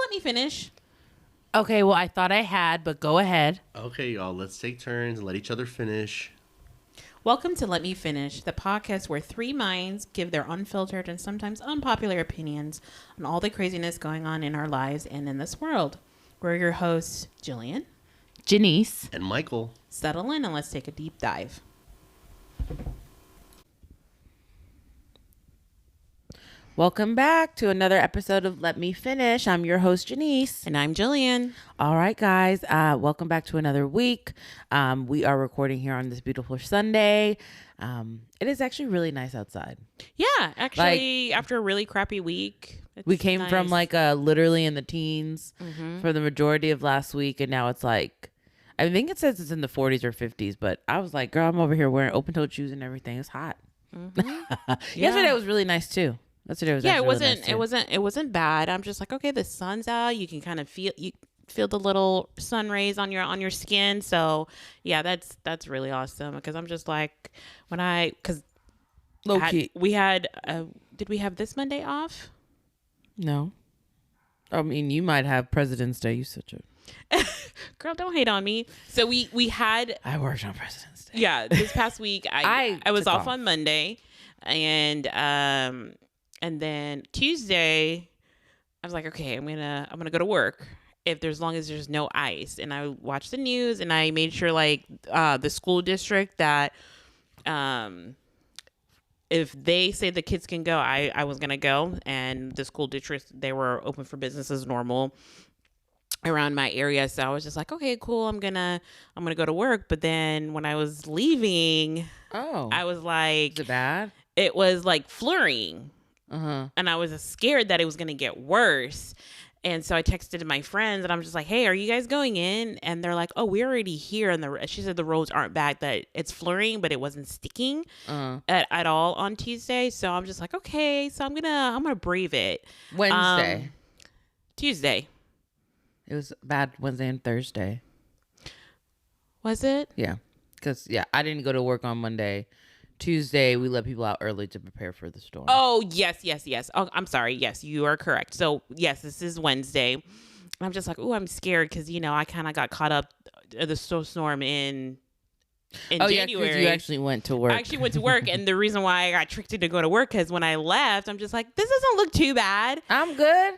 let me finish. Okay, well, I thought I had, but go ahead. Okay, y'all, let's take turns and let each other finish. Welcome to Let Me Finish, the podcast where three minds give their unfiltered and sometimes unpopular opinions on all the craziness going on in our lives and in this world. We're your hosts, Jillian, Janice. And Michael. Settle in and let's take a deep dive. Welcome back to another episode of Let Me Finish. I'm your host, Janice. And I'm Jillian. All right, guys. Welcome back to another week. We are recording here on this beautiful Sunday. It is actually really nice outside. Yeah, actually, after a really crappy week. We came from literally in the teens for the majority of last week. And now it's like, I think it says it's in the 40s or 50s. But I was like, girl, I'm over here wearing open-toed shoes and everything. It's hot. Yesterday was really nice, too. It wasn't bad. I'm just like, okay, the sun's out. You can kind of feel the little sun rays on your skin. So yeah, that's really awesome. Because I'm just like, did we have this Monday off? No. I mean, you might have President's Day. You such a girl. Don't hate on me. So we had. I worked on President's Day. Yeah, this past week I was off on Monday, and then Tuesday, I was like, okay, I'm gonna go to work as long as there's no ice. And I watched the news and I made sure the school district that if they say the kids can go, I was gonna go. And the school district, they were open for business as normal around my area. So I was just like, okay, cool. I'm gonna go to work. But then when I was leaving, I was like, is it bad? It was like flurrying. And I was scared that it was going to get worse. And so I texted my friends and I'm just like, hey, are you guys going in? And they're like, oh, we're already here. And she said the roads aren't bad, that it's flurrying, but it wasn't sticking at all on Tuesday. So I'm just like, okay, so I'm gonna brave it. Wednesday. Tuesday. It was bad Wednesday and Thursday. Was it? Yeah. Because, I didn't go to work on Monday. Tuesday, we let people out early to prepare for the storm. Oh, yes. Oh, I'm sorry. Yes, you are correct. So, yes, this is Wednesday. And I'm just like, oh, I'm scared because, I kind of got caught up the storm in January. Yeah, because you actually went to work. I actually went to work. And the reason why I got tricked into go to work, because when I left, I'm just like, this doesn't look too bad. I'm good.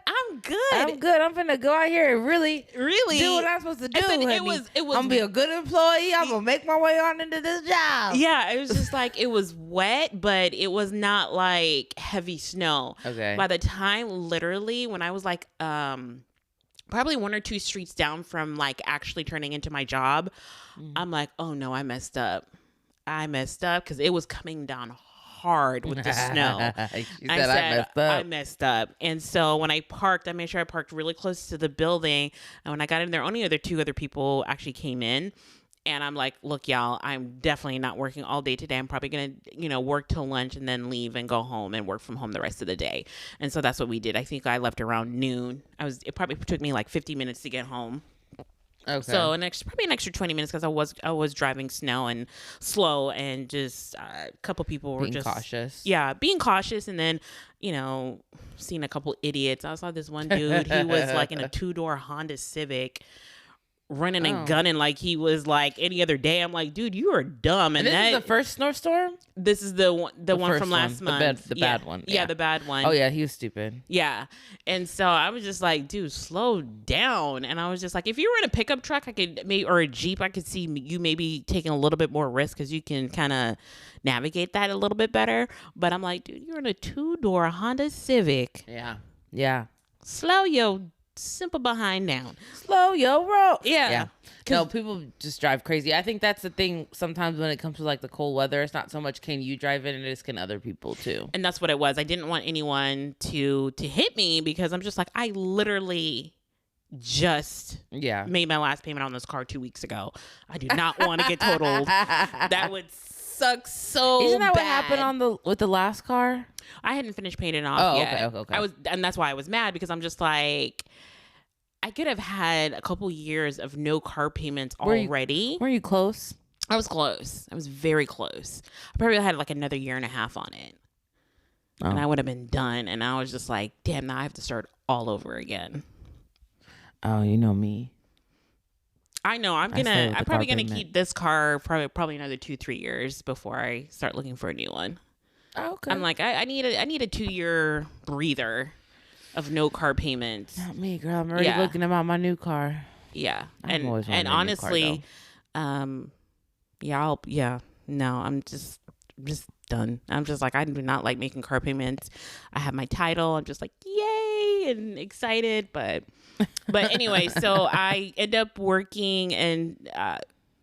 I'm finna go out here and really do what I'm supposed to do. It was I'm gonna be a good employee. I'm gonna make my way on into this job. Yeah, it was just like, it was wet, but it was not like heavy snow. Okay. By the time, literally, when I was like, probably one or two streets down from like actually turning into my job, I'm like, oh no, I messed up because it was coming down hard with the snow. I messed up. And so when I parked, I made sure I parked really close to the building. And when I got in there, only two other people actually came in. And I'm like, look, y'all, I'm definitely not working all day today. I'm probably going to, work till lunch and then leave and go home and work from home the rest of the day. And so that's what we did. I think I left around noon. It probably took me like 50 minutes to get home. Okay. So probably an extra 20 minutes because I was driving snow and slow, and just a couple people were being cautious. Yeah, being cautious, and then seeing a couple idiots. I saw this one dude. He was like in a 2-door Honda Civic, running and gunning like he was like any other day. I'm like, dude, you are dumb. And this is the first snowstorm? This is the one from last month. The bad one. Yeah, the bad one. Oh, yeah, he was stupid. Yeah. And so I was just like, dude, slow down. And I was just like, if you were in a pickup truck, or a Jeep, I could see you maybe taking a little bit more risk because you can kind of navigate that a little bit better. But I'm like, dude, you're in a 2-door Honda Civic. Yeah. Slow your simple behind down. Slow your roll. Yeah. No, people just drive crazy. I think that's the thing sometimes when it comes to like the cold weather. It's not so much can you drive it, and it is can other people too. And that's what it was. I didn't want anyone to hit me because I'm just like, I literally just made my last payment on this car 2 weeks ago. I do not want to get totaled. That would suck so Isn't that bad. what happened with the last car? I hadn't finished paying it off yet. Okay. And that's why I was mad, because I'm just like, I could have had a couple years of no car payments already. Were you close? I was close. I was very close. I probably had like another year and a half on it. And I would have been done. And I was just like, damn, now I have to start all over again. Oh, you know me. I know. I'm probably gonna keep this car probably another 2-3 years before I start looking for a new one. Oh, okay. I'm like, I need a 2-year breather of no car payments. Not me, girl. I'm already looking about my new car. Yeah, I've always wanted and a new honestly, car, no, I'm just done. I'm just like, I do not like making car payments. I have my title. I'm just like, yay, and excited, but anyway, so I end up working and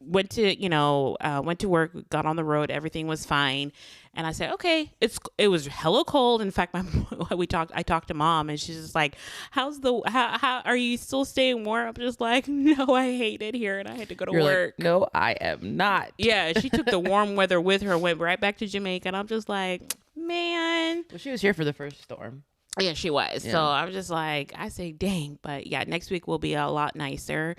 went to work, got on the road, everything was fine. And I said, okay, it was hella cold. In fact, I talked to mom and she's just like, how are you still staying warm? I'm just like, no, I hate it here and I had to go to work. Like, no, I am not. Yeah, she took the warm weather with her, went right back to Jamaica. And I'm just like, man. Well, she was here for the first storm. Yeah, she was. Yeah. So I was just like, I say, dang. But yeah, next week will be a lot nicer.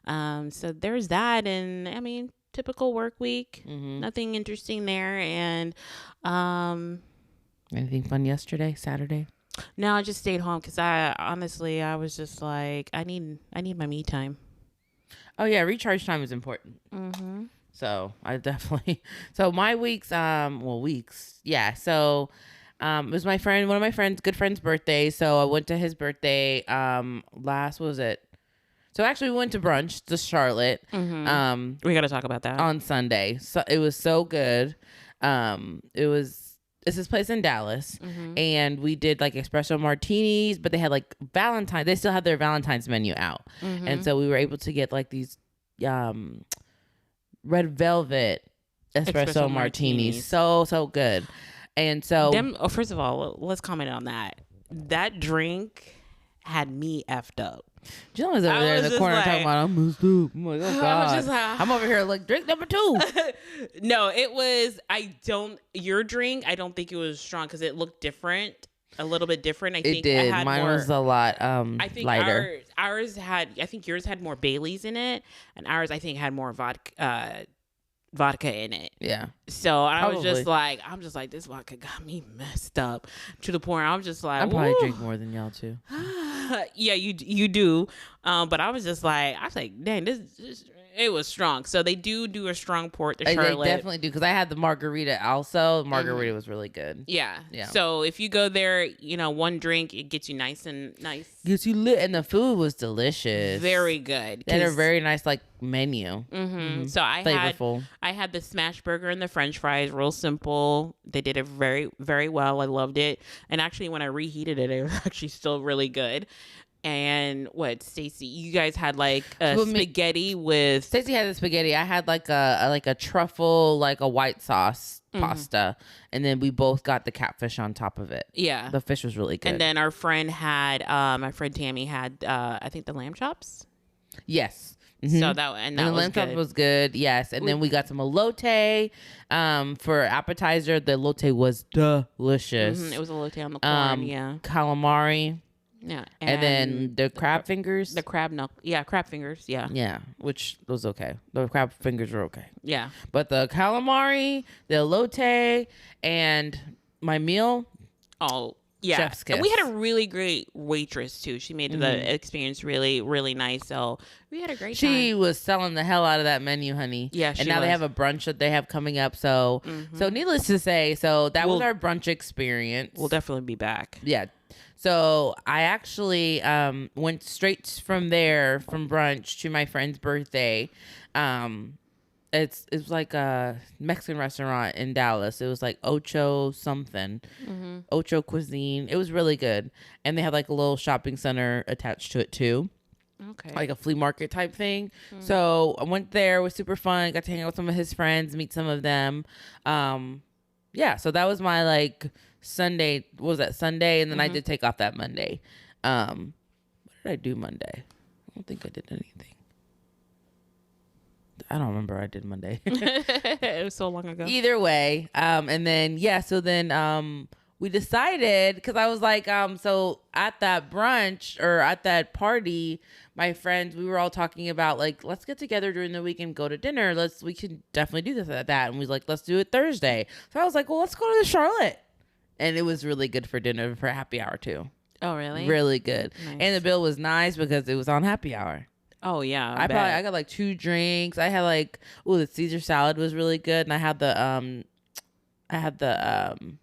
So there's that. And I mean, typical work week. Mm-hmm. Nothing interesting there. And anything fun yesterday, Saturday? no, I just stayed home because I was just like, I need my me time. Oh yeah, recharge time is important. Mm-hmm. So I definitely. So my weeks, yeah. So it was one of my friends, good friend's birthday. So I went to his birthday. So actually we went to brunch to Charlotte. Mm-hmm. We got to talk about that on Sunday. So it was so good. It's this place in Dallas, mm-hmm. and we did like espresso martinis, but they had like Valentine. They still had their Valentine's menu out, mm-hmm. and so we were able to get like these red velvet espresso martinis. So good. And so first of all, let's comment on that. That drink had me effed up. Jill was over there in the corner talking about, I'm messed up. I'm like, oh God. I'm over here like, drink number 2. No, it was, your drink, I don't think it was strong because it looked different. A little bit different. I think it did. Mine was a lot I think lighter. I think yours had more Baileys in it, and ours I think had more vodka in it. Yeah. So I was just like, this vodka got me messed up to the point I'm just like, I probably drink more than y'all too. Yeah, you do. But I was like, dang, this it was strong. So they do a strong port to Charlotte. They definitely do, because I had the margarita also. The margarita was really good. Yeah. So if you go there, one drink, it gets you nice. Gets you lit, and the food was delicious. Very good. They had a very nice menu. Mm-hmm. So I had the smash burger and the French fries, real simple. They did it very, very well. I loved it. And actually, when I reheated it, it was actually still really good. And Stacey, you guys had spaghetti with. Stacey had the spaghetti. I had like a truffle, like a white sauce pasta, and then we both got the catfish on top of it. Yeah, the fish was really good. And then our friend had, my friend Tammy had, I think the lamb chops. Yes. Mm-hmm. So that the lamb chops was good. Yes, and then we got some elote for appetizer. The elote was delicious. Mm-hmm. It was elote on the corn. Yeah, calamari. Yeah, and then the crab fingers. The crab crab fingers. Yeah, yeah, which was okay. The crab fingers were okay. Yeah, but the calamari, the elote, and my meal. Oh, yeah. Chef's kiss. And we had a really great waitress too. She made the experience really, really nice. So we had a great time. She was selling the hell out of that menu, honey. Yeah, and now they have a brunch that they have coming up. So, so needless to say, that was our brunch experience. We'll definitely be back. Yeah. So I actually went straight from brunch to my friend's birthday. It was like a Mexican restaurant in Dallas. It was like Ocho something, Ocho Cuisine. It was really good, and they had like a little shopping center attached to it too. Okay, like a flea market type thing. So I went there. It was super fun. Got to hang out with some of his friends, meet some of them. Yeah. So that was my Sunday. What was that, Sunday? And then I did take off that Monday. What did I do Monday? I don't think I did anything. I don't remember what I did Monday. It was so long ago. Either way. And then, we decided, because I was like, so at that brunch or at that party, my friends, we were all talking about let's get together during the week and go to dinner. We can definitely do this at that. And we was like, let's do it Thursday. So I was like, well, let's go to the Charlotte. And it was really good for dinner, for happy hour too. Oh, really? Really good. Nice. And the bill was nice because it was on happy hour. Oh, yeah. I got like 2 drinks. I had like, the Caesar salad was really good. And I had the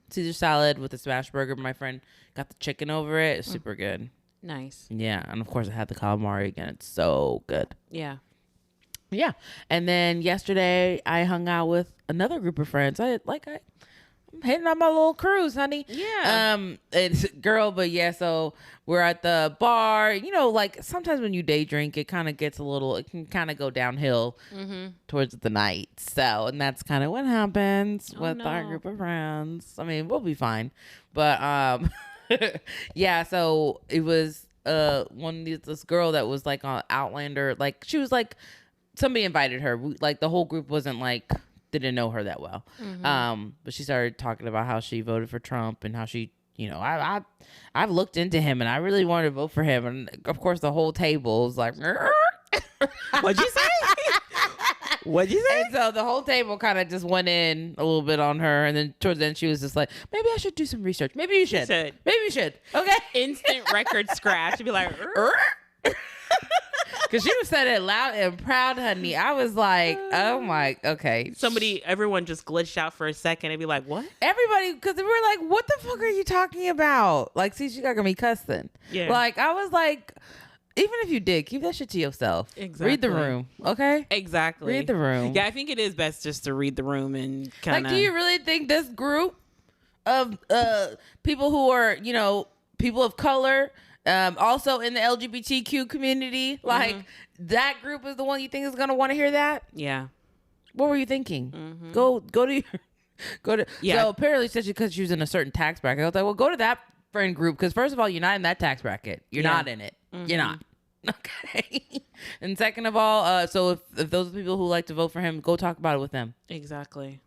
Caesar salad with the smash burger. My friend got the chicken over it. It's super good. Nice. Yeah. And of course I had the calamari again. It's so good. Yeah. Yeah. And then yesterday I hung out with another group of friends. I'm heading on my little cruise, honey. Yeah. It's girl, but yeah, so we're at the bar. You know, like sometimes when you day drink, it kind of it can kind of go downhill towards the night. So, and that's kind of what happens with our group of friends. I mean, we'll be fine. But, yeah, so it was, this girl that was like on Outlander, like she was like, somebody invited her. Like the whole group wasn't like, didn't know her that well. But she started talking about how she voted for Trump and how she, I've looked into him and I really wanted to vote for him. And of course the whole table was like, What'd you say? What'd you say? And so the whole table kind of just went in a little bit on her. And then towards the end she was just like, maybe I should do some research. Maybe you should. Maybe you should. Okay. Instant record scratch. You'd be like, because she was said it loud and proud, honey. I was like, oh my, okay. Everyone just glitched out for a second and be like, what? Everybody, because we were like, what the fuck are you talking about? Like, see, she got me cussing. Yeah. Like, I was like, even if you did, keep that shit to yourself. Exactly. Read the room, okay? Exactly. Read the room. Yeah, I think it is best just to read the room and kind of. Like, do you really think this group of people who are, people of color, also in the LGBTQ community, like that group is the one you think is gonna want to hear that? Yeah. What were you thinking? Go to yeah. So apparently, especially because she was in a certain tax bracket, I was like, well, go to that friend group because first of all, you're not in that tax bracket. You're not in it. You're not. Okay. And second of all, so if those are people who like to vote for him, go talk about it with them. Exactly.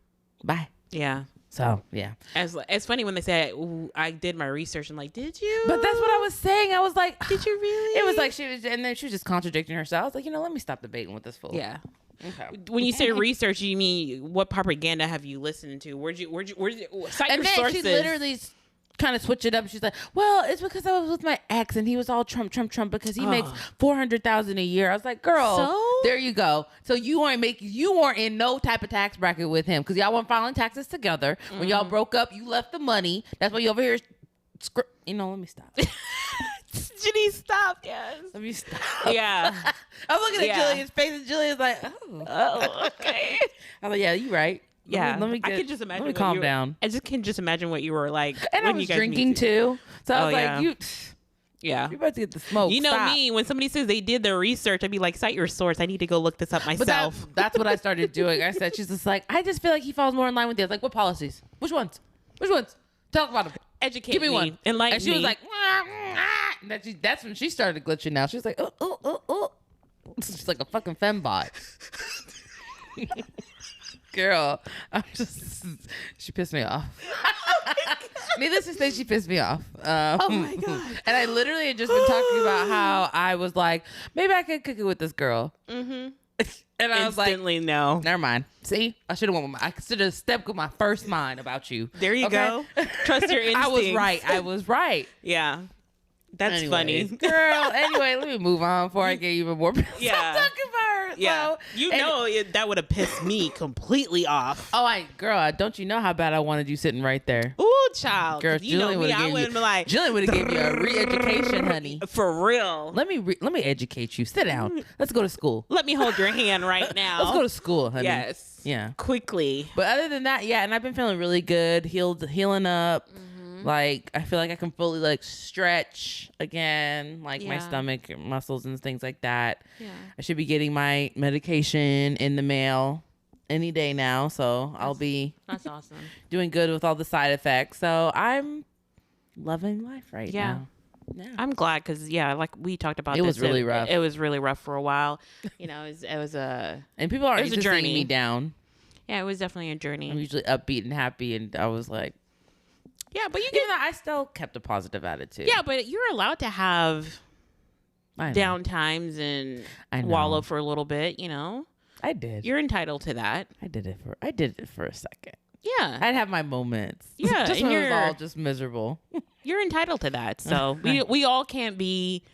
Bye. Yeah. So yeah, it's funny when they say I did my research and like, did you? But that's what I was saying. I was like, did you really? It was like and then she was just contradicting herself. I was like, let me stop debating with this fool. Yeah. Okay. When you say research, you mean what propaganda have you listened to? Where'd you cite and your then sources? She literally kind of switch it up. She's like, well, it's because I was with my ex and he was all Trump because he makes $400,000 a year. I was like, girl, so? There you go. So you weren't in no type of tax bracket with him because y'all weren't filing taxes together. When y'all broke up, you left the money. That's why you over here. Let me stop. Jenny, stop. Yes. Let me stop. Yeah. I'm looking at Jillian's face and Jillian's like, oh, okay. I'm like, yeah, you right. Yeah, I can just imagine. Let me calm down. I can just imagine what you were like. And I was drinking too, so I was like, yeah, you're about to get the smoke. You know me. When somebody says they did their research, I'd be like, cite your source. I need to go look this up myself. But that's what I started doing. I said, she's just like, I just feel like he falls more in line with the others. Like, what policies? Which ones? Talk about them. Educate Give me one. Enlighten and she me. was like, that's when she started glitching out. She was like, oh. She's like a fucking fembot. Girl, she pissed me off. Needless to say, she pissed me off. Oh my God. And I literally had just been talking about how I was like, maybe I could cook it with this girl. Mm-hmm. And I was like, no. Never mind. See, I should have stepped with my first mind about you. There you go. Trust your instincts. I was right. Yeah. That's funny. Girl, anyway, let me move on before I get even more pissed. Yeah. I'm talking about her. Yeah. So, that would have pissed me completely off. Oh, girl, don't you know how bad I wanted you sitting right there? Ooh, child. Girl, Jillian would have been like, Jillian would have gave you a re-education, honey. For real. Let me educate you. Sit down. Let's go to school. Let me hold your hand right now. Let's go to school, honey. Yes. Yeah. Quickly. But other than that, yeah, and I've been feeling really good, healing up. Like, I feel like I can fully, like, stretch again, like, my stomach muscles and things like that. Yeah. I should be getting my medication in the mail any day now, so I'll be that's awesome. Doing good with all the side effects. So I'm loving life right now. Yeah. I'm glad because, like we talked about it was really rough. It was really rough for a while. It was a... And people aren't used to seeing me down. Yeah, it was definitely a journey. I'm usually upbeat and happy, and I was like... Yeah, but I still kept a positive attitude. Yeah, but you're allowed to have down times and wallow for a little bit, I did. You're entitled to that. I did it for a second. Yeah. I'd have my moments. Yeah. Just when it was all just miserable. you're entitled to that. So we all can't be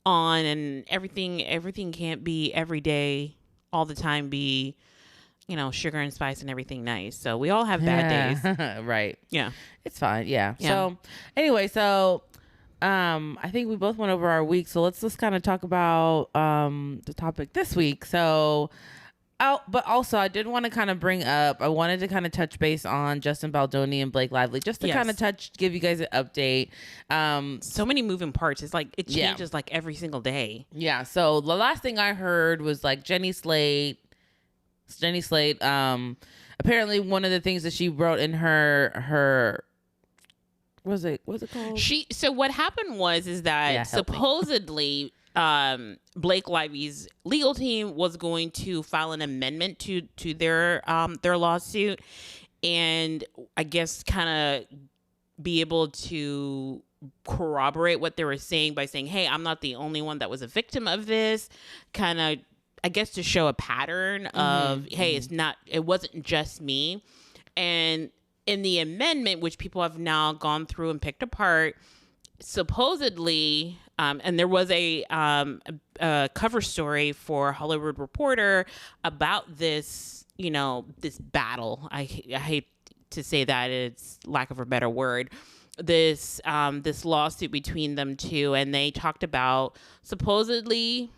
on, and everything can't be every day, all the time be, sugar and spice and everything nice. So we all have bad days. Right. Yeah. It's fine. Yeah. So anyway, I think we both went over our week. So let's just kind of talk about the topic this week. So but also I did want to kind of bring up, I wanted to kind of touch base on Justin Baldoni and Blake Lively, just to kind of give you guys an update. So many moving parts. It's like it changes like every single day. Yeah. So the last thing I heard was like Jenny Slate, apparently one of the things that she wrote in her what's it called? So what happened is that supposedly Blake Lively's legal team was going to file an amendment to their lawsuit, and I guess kind of be able to corroborate what they were saying by saying, hey, I'm not the only one that was a victim of this, kind of, I guess, to show a pattern of, hey, it wasn't just me. And in the amendment, which people have now gone through and picked apart, supposedly, and there was a cover story for Hollywood Reporter about this, this battle. I hate to say that, it's lack of a better word. This lawsuit between them two, and they talked about supposedly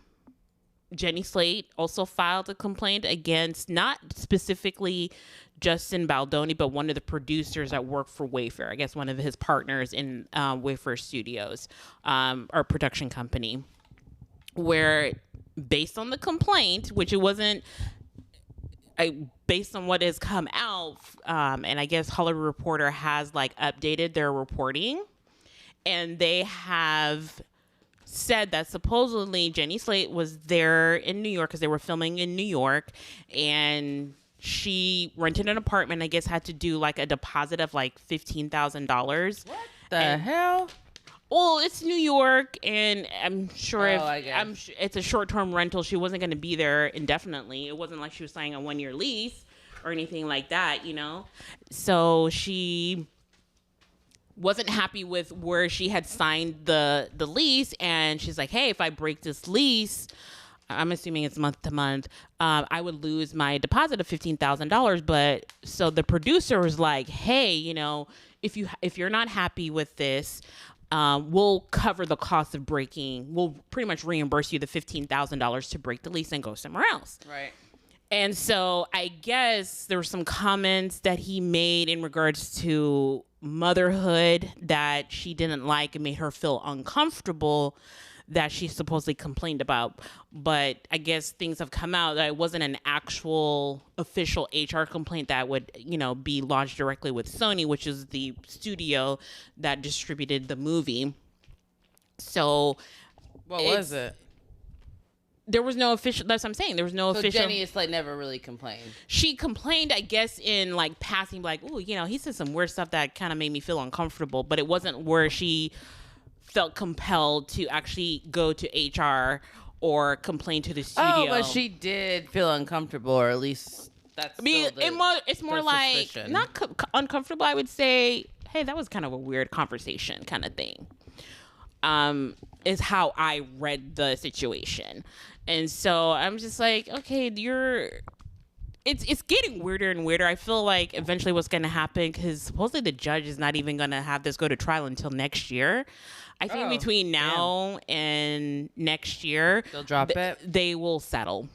Jenny Slate also filed a complaint against not specifically Justin Baldoni, but one of the producers that worked for Wayfair. I guess one of his partners in Wayfair Studios, or production company, where based on the complaint, which it wasn't, based on what has come out, and I guess Hollywood Reporter has like updated their reporting, and they have said that supposedly Jenny Slate was there in New York because they were filming in New York, and she rented an apartment, I guess had to do like a deposit of like $15,000. What the hell? Well, it's New York, and I'm sure it's a short-term rental. She wasn't going to be there indefinitely. It wasn't like she was signing a 1-year lease or anything like that, So she wasn't happy with where she had signed the lease, and she's like, hey, if I break this lease, I'm assuming it's month to month, I would lose my deposit of $15,000. But so the producer was like, hey, if you're not happy with this, we'll cover the cost of breaking. We'll pretty much reimburse you the $15,000 to break the lease and go somewhere else. Right. And so I guess there were some comments that he made in regards to motherhood that she didn't like and made her feel uncomfortable, that she supposedly complained about. But I guess things have come out that it wasn't an actual official HR complaint that would, be lodged directly with Sony, which is the studio that distributed the movie. So what was it? There was no official. That's what I'm saying. There was no official. Jenny is like never really complained. She complained, I guess, in like passing, like, "Oh, he said some weird stuff that kind of made me feel uncomfortable." But it wasn't where she felt compelled to actually go to HR or complain to the studio. Oh, but she did feel uncomfortable, or at least that's. It's more like suspicion. Not uncomfortable. I would say, hey, that was kind of a weird conversation, kind of thing. Is how I read the situation. And so I'm just like, okay, it's getting weirder and weirder. I feel like eventually what's going to happen, because supposedly the judge is not even going to have this go to trial until next year. I think between now and next year, they'll drop it. They will settle.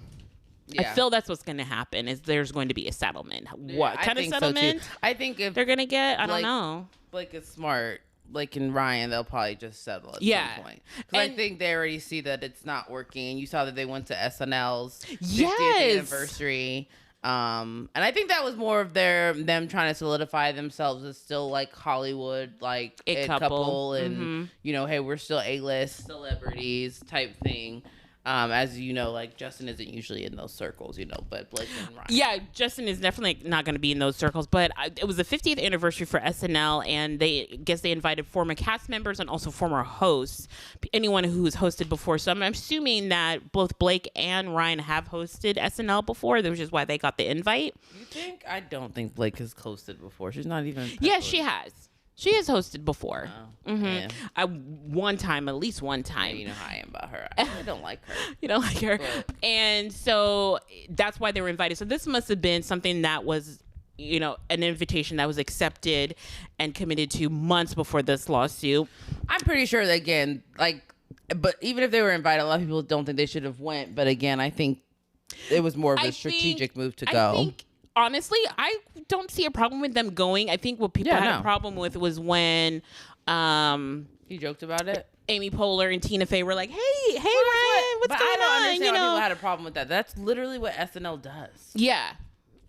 Yeah. I feel that's what's going to happen, is there's going to be a settlement. What kind of settlement? So I think if they're going to get, I don't know. Blake is smart. Blake and Ryan, they'll probably just settle at some point. Because I think they already see that it's not working. And you saw that they went to SNL's 50th anniversary. And I think that was more of them trying to solidify themselves as still like Hollywood, like a couple. And, hey, we're still A-list celebrities type thing. As you know, like Justin isn't usually in those circles, but Blake and Ryan. Yeah, Justin is definitely not going to be in those circles. But it was the 50th anniversary for SNL, and they invited former cast members and also former hosts, anyone who's hosted before. So I'm assuming that both Blake and Ryan have hosted SNL before, which is why they got the invite. You think? I don't think Blake has hosted before. She's not even. Yes, she has. She has hosted before. Yeah. At least one time. You know how I am about her. I don't like her. You don't like her. But. And so that's why they were invited. So this must have been something that was, you know, an invitation that was accepted and committed to months before this lawsuit. I'm pretty sure that, again, like, but even if they were invited, a lot of people don't think they should have went. But again, I think it was more of a strategic move to go. I think, honestly, I don't see a problem with them going. I think what people had a problem with was when you joked about it. Amy Poehler and Tina Fey were like, "Hey, Ryan, what's going on?" I don't understand why people had a problem with that. That's literally what SNL does. Yeah.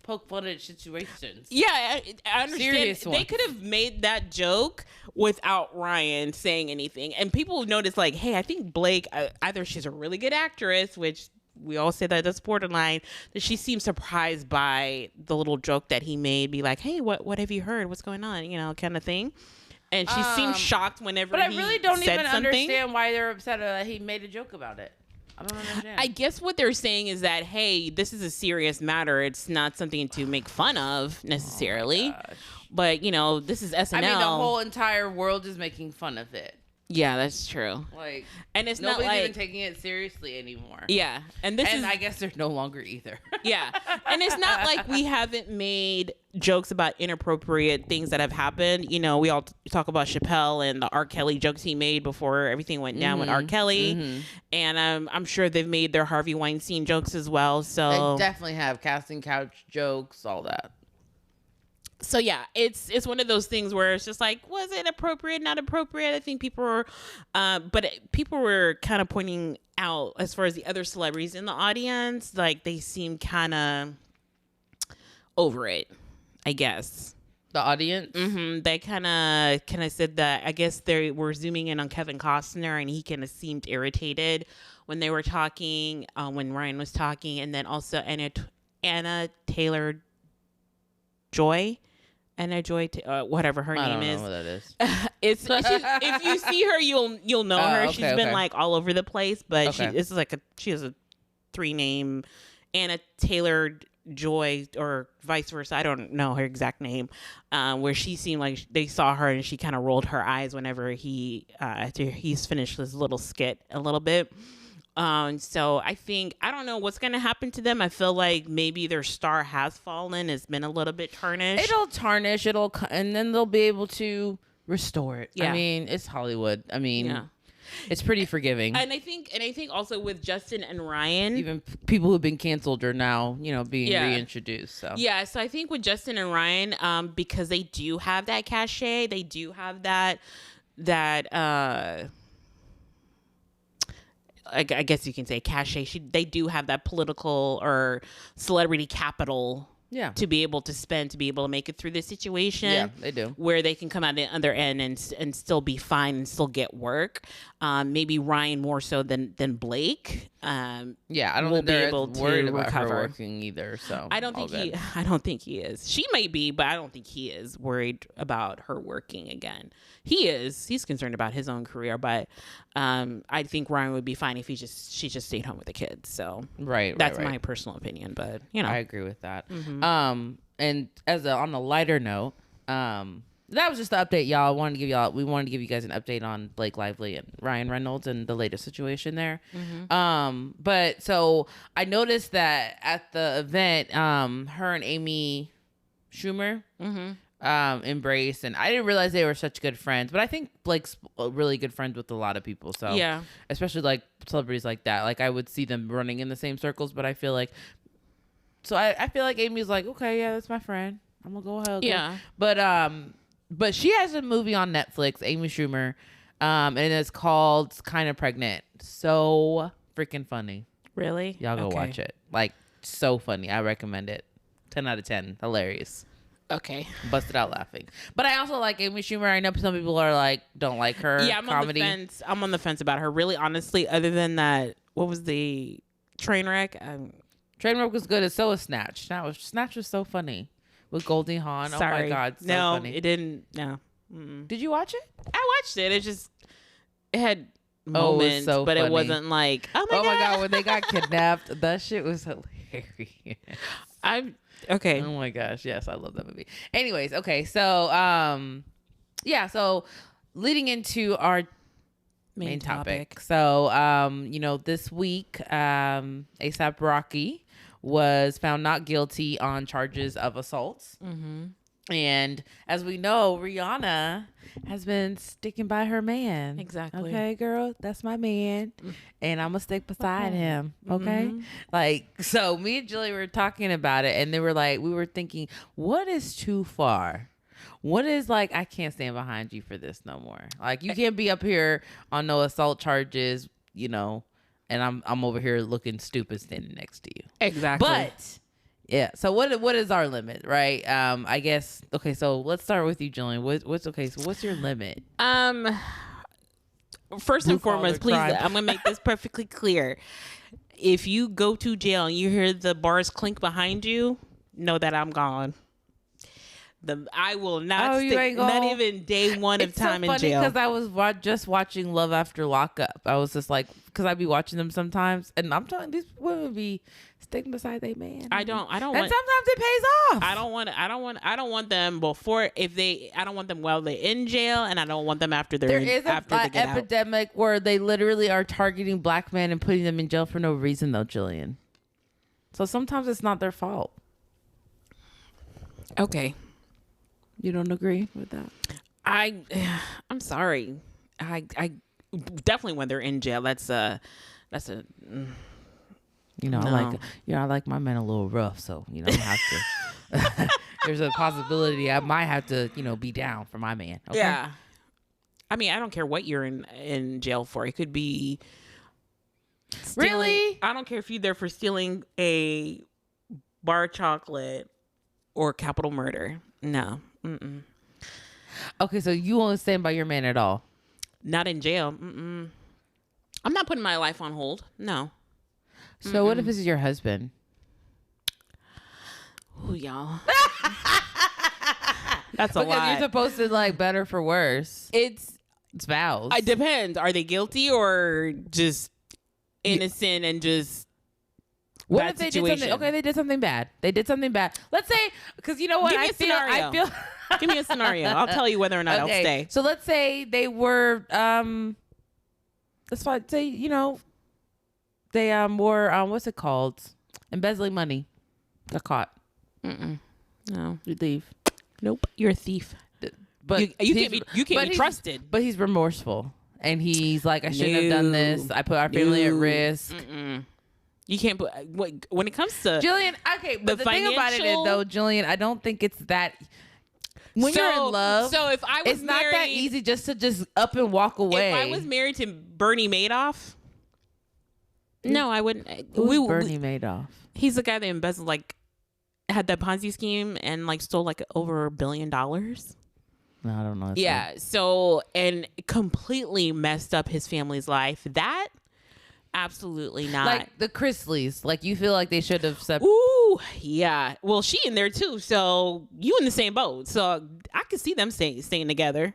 Poke fun at situations. Yeah, I understand. Serious they could have made that joke without Ryan saying anything, and people noticed, like, hey, I think Blake, either she's a really good actress, which we all say that that's borderline, that she seemed surprised by the little joke that he made, be like, hey, what have you heard? What's going on? You know, kind of thing. And she seemed shocked whenever he said something. But I really don't even understand why they're upset that he made a joke about it. I don't understand. I guess what they're saying is that, hey, this is a serious matter. It's not something to make fun of necessarily. But, you know, this is SNL. I mean, the whole entire world is making fun of it. Yeah, that's true. Like, and it's nobody's not like, even taking it seriously anymore. Yeah, and I guess they're no longer either. Yeah, and it's not like we haven't made jokes about inappropriate things that have happened. You know, we all talk about Chappelle and the R. Kelly jokes he made before everything went down with R. Kelly, and I'm sure they've made their Harvey Weinstein jokes as well. So they definitely have casting couch jokes, all that. So yeah, it's one of those things where it's just like, was it appropriate, not appropriate? I think people were, people were kind of pointing out, as far as the other celebrities in the audience, like they seemed kind of over it, I guess. The audience? They kind of said that, I guess they were zooming in on Kevin Costner, and he kind of seemed irritated when they were talking, when Ryan was talking, and then also Anna Taylor-Joy. Whatever her name is. I don't know what that is. If you see her, you'll know her. Okay, She's been like all over the place, but Okay. she has a 3-name, Anna Taylor-Joy, or vice versa. I don't know her exact name. Where she seemed like they saw her and she kind of rolled her eyes whenever after he's finished his little skit a little bit. So I don't know what's going to happen to them. I feel like maybe their star has fallen. It's been a little bit tarnished. It'll tarnish. And then they'll be able to restore it. Yeah. I mean, it's Hollywood. I mean, it's pretty forgiving. And I think also with Justin and Ryan, even people who've been canceled are now, being reintroduced. So so I think with Justin and Ryan, because they do have that cachet, they do have that I guess you can say cachet. They do have that political or celebrity capital to be able to spend, to be able to make it through this situation. Yeah, they do. Where they can come out the other end and still be fine and still get work. Maybe Ryan more so than Blake. I don't think they're worried about her working either. So I don't think he is. She may be, but I don't think he is worried about her working again. He's concerned about his own career, but I think Ryan would be fine if she just stayed home with the kids. So that's my personal opinion, but I agree with that. And on a lighter note, that was just the update, y'all. We wanted to give you guys an update on Blake Lively and Ryan Reynolds and the latest situation there. But so I noticed that at the event, her and Amy Schumer embraced, and I didn't realize they were such good friends. But I think Blake's really good friends with a lot of people. So especially like celebrities like that. Like I would see them running in the same circles, but I feel like Amy's like, okay, yeah, that's my friend. I'm gonna go ahead. Okay. Yeah. But she has a movie on Netflix, Amy Schumer, and it's called Kind of Pregnant. So freaking funny. Really? Y'all go watch it. Like, so funny. I recommend it. 10 out of 10. Hilarious. Okay. Busted out laughing. But I also like Amy Schumer. I know some people are like, don't like her comedy. I'm on the fence about her. Really, honestly, other than that, what was the Trainwreck? Trainwreck was good. So was Snatch. Snatch was so funny. With Goldie Hawn. Sorry. Oh my God. So funny. It didn't. No. Mm-mm. Did you watch it? I watched it. It had moments, but funny. It wasn't like, oh my God. When they got kidnapped, that shit was hilarious. Okay. Oh my gosh. Yes, I love that movie. Anyways, okay. So, yeah, so leading into our main topic. So, this week, A$AP Rocky was found not guilty on charges of assaults. Mm-hmm. And as we know, Rihanna has been sticking by her man. Exactly. Okay, girl, that's my man. And I'm going to stick beside him. Okay. Mm-hmm. So me and Julie were talking about it, and we were thinking, what is too far? What is I can't stand behind you for this no more. You can't be up here on no assault charges, and I'm over here looking stupid standing next to you. Exactly. But yeah. So what is our limit, right? I guess. Okay. So let's start with you, Jillian. What's okay? So what's your limit? First and foremost, please, I'm gonna make this perfectly clear. If you go to jail and you hear the bars clink behind you, know that I'm gone. I will not stick, not even day one of time in jail. Because I was just watching Love After Lockup. I was just because I'd be watching them sometimes, and I'm telling these women be sticking beside their man. I don't. And sometimes it pays off. I don't want them before I don't want them while they're in jail, and I don't want them after they're there is an epidemic where they literally are targeting black men and putting them in jail for no reason, though, Jillian. So sometimes it's not their fault. Okay. You don't agree with that? I'm sorry. I definitely when they're in jail. That's a. I like my men a little rough, so I have to. There's a possibility I might have to, be down for my man. Okay? Yeah. I mean, I don't care what you're in jail for. It could be. Really? I don't care if you're there for stealing a bar of chocolate or capital murder. No. Mm-mm. Okay, so you won't stand by your man at all? Not in jail. Mm-mm. I'm not putting my life on hold. No. So what if this is your husband? Ooh, y'all. That's a lot. Because you're supposed to better for worse. It's vows. It depends. Are they guilty or just innocent and just... What if they did something? Okay, they did something bad. Let's say, because you know what? Give me a scenario. Give me a scenario. I'll tell you whether or not I'll stay. So let's say they were, let's say, they were, what's it called? Embezzling money. Got caught. No. You leave. Nope. You're a thief. But you can't be trusted. But he's remorseful. And he's like, I shouldn't have done this. I put our family at risk. You can't put when it comes to Jillian. Okay, but the thing about it is, though, Jillian, I don't think it's that. When you're in love, so if I was it's not that easy just to up and walk away. If I was married to Bernie Madoff, no, I wouldn't. Who's Bernie Madoff? He's the guy that embezzled, had that Ponzi scheme and stole over $1 billion. No, I don't know. Yeah. So and completely messed up his family's life. That. Absolutely not. Like the Chrisleys. You feel like they should have separated. Ooh, yeah. Well, she in there too. So you in the same boat. So I could see them staying together.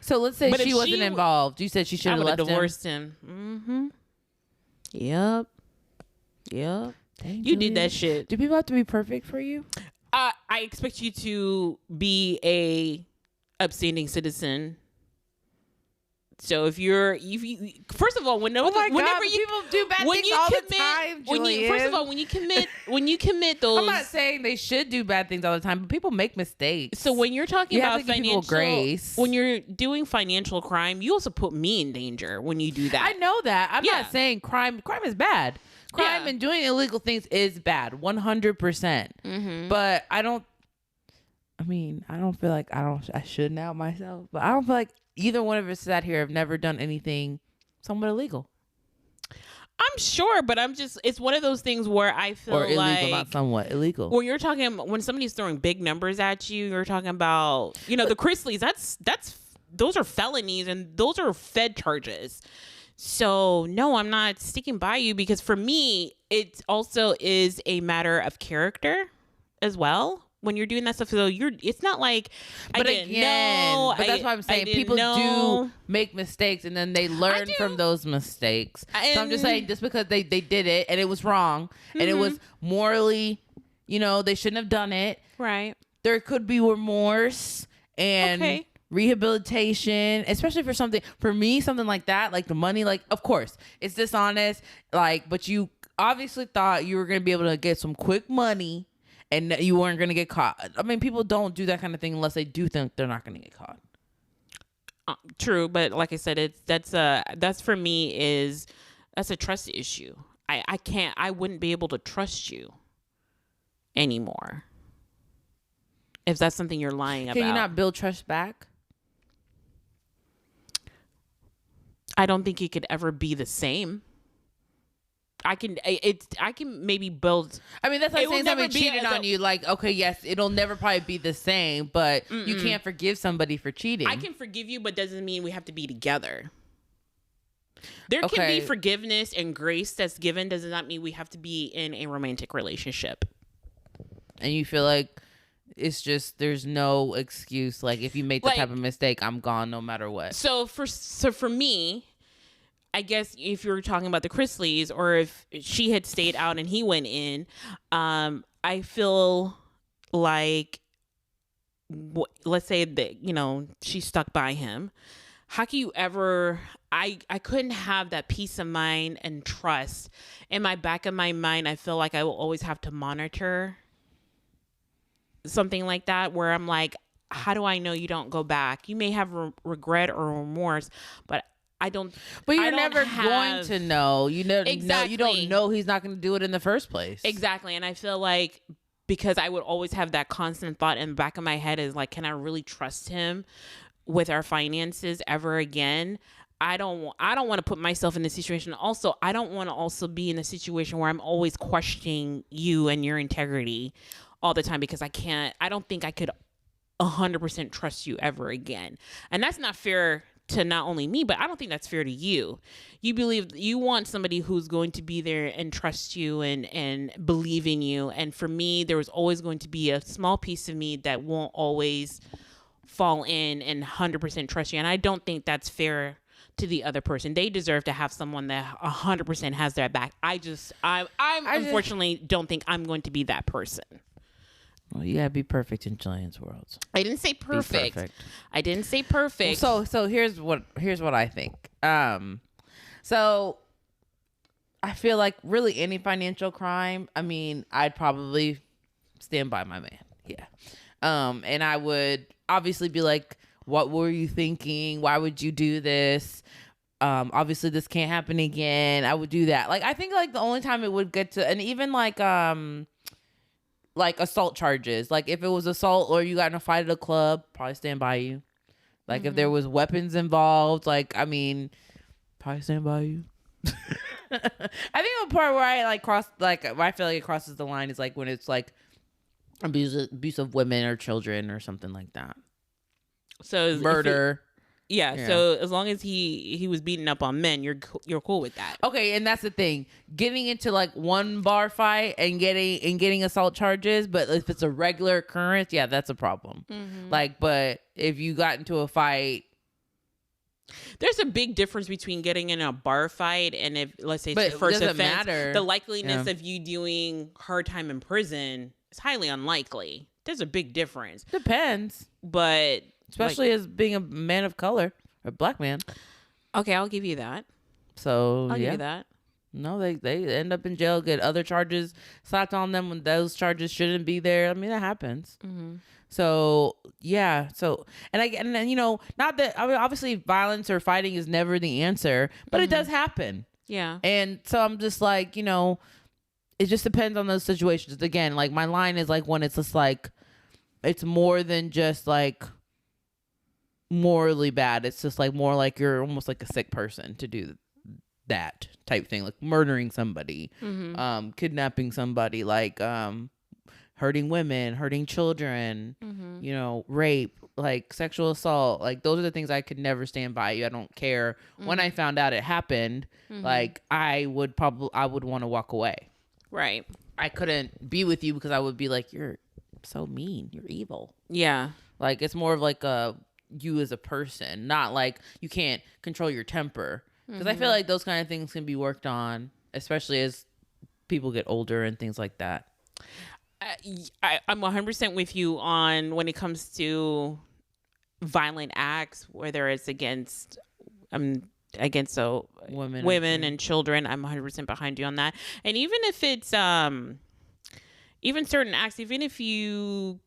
So let's say she wasn't involved. You said she should have left divorced him. Mm-hmm. Yep. Dang, you did that shit. Do people have to be perfect for you? I expect you to be a upstanding citizen. So if you first of all, whenever people do bad things all the time, Julian. First of all, when you commit those, I'm not saying they should do bad things all the time, but people make mistakes. So when you're talking about financial grace, when you're doing financial crime, you also put me in danger when you do that. I know that. I'm not saying crime is bad. Crime and doing illegal things is bad, 100%. But I don't feel like I should now myself, but I don't feel like either one of us sat here have never done anything somewhat illegal. I'm sure, but it's one of those things where I feel or illegal, not somewhat illegal. When somebody's throwing big numbers at you, you're talking about, the Chrisleys, those are felonies and those are Fed charges. So no, I'm not sticking by you because for me, it also is a matter of character as well. When you're doing that stuff, so it's not like, but that's why I'm saying people do make mistakes and then they learn from those mistakes. So I'm just saying, just because they did it and it was wrong and it was morally, they shouldn't have done it. Right. There could be remorse and rehabilitation, especially for something, for me, something like that, like the money, like, of course, it's dishonest, like, but you obviously thought you were going to be able to get some quick money and that you weren't going to get caught. I mean, people don't do that kind of thing unless they do think they're not going to get caught. True, but like I said, that's for me that's a trust issue. I wouldn't be able to trust you anymore if that's something you're lying about. Can you not build trust back? I don't think it could ever be the same. I can maybe build. I mean, that's like It will saying never somebody be cheated as on you. Like, okay, yes, it'll never probably be the same, but you can't forgive somebody for cheating. I can forgive you, but doesn't mean we have to be together. There can Okay. be forgiveness and grace that's given. Does not mean we have to be in a romantic relationship. And you feel like it's just, there's no excuse. Like, if you make that Like- type of mistake, I'm gone no matter what. So for me, I guess if you were talking about the Chrisleys, or if she had stayed out and he went in, I feel like, let's say that, she stuck by him. How can you ever, I couldn't have that peace of mind and trust. In my back of my mind, I feel like I will always have to monitor something like that, where I'm like, how do I know you don't go back? You may have regret or remorse, but I don't. But you're I don't never have- going to know. You know, Exactly. you don't know he's not going to do it in the first place. Exactly. And I feel like, because I would always have that constant thought in the back of my head is like, can I really trust him with our finances ever again? I don't want to put myself in a situation. Also, I don't want to also be in a situation where I'm always questioning you and your integrity all the time, because I don't think I could 100% trust you ever again. And that's not fair to not only me, but I don't think that's fair to you. You believe, you want somebody who's going to be there and trust you and believe in you. And for me, there was always going to be a small piece of me that won't always fall in and 100% trust you. And I don't think that's fair to the other person. They deserve to have someone that 100% has their back. I unfortunately don't think I'm going to be that person. Well, you gotta be perfect in Jillian's world. I didn't say perfect. I didn't say perfect. So here's what I think. So I feel like really any financial crime, I mean, I'd probably stand by my man. Yeah. And I would obviously be like, what were you thinking? Why would you do this? Obviously this can't happen again. I would do that. Like, I think like the only time it would get to, and even like assault charges, like if it was assault or you got in a fight at a club, probably stand by you. Like if there was weapons involved, like, I mean, probably stand by you. I think the part where I like cross, like where I feel like it crosses the line is like when it's like abuse of women or children or something like that. So Murder. Yeah. So as long as he was beating up on men, you're cool with that. Okay, and that's the thing. Getting into like one bar fight and getting assault charges, but if it's a regular occurrence, yeah, that's a problem. Like, but if you got into a fight, there's a big difference between getting in a bar fight and, if let's say it's your first offense, matter. the likeliness of you doing hard time in prison is highly unlikely. There's a big difference. Depends. But especially as being a man of color or black man. Okay, I'll give you that. So I'll give you that. No, they end up in jail, get other charges slapped on them when those charges shouldn't be there. I mean, that happens. So yeah. So and then, you know, not that, I mean, obviously violence or fighting is never the answer, but it does happen. Yeah. And so I'm just like, you know, it just depends on those situations. Again, like my line is like when it's just like, it's more than just like morally bad. It's just like more like you're almost like a sick person to do that type thing, like murdering somebody, kidnapping somebody, like hurting women, hurting children, you know, rape, like sexual assault. Like those are the things I could never stand by you. I don't care. When I found out it happened, like I would want to walk away. Right. I couldn't be with you because I would be like, you're so mean, you're evil. Yeah. Like it's more of like you as a person, not like you can't control your temper. Because I feel like those kind of things can be worked on, especially as people get older and things like that. I'm 100% with you on when it comes to violent acts, whether it's against women and children, I'm 100% behind you on that. And even if it's even certain acts, even if you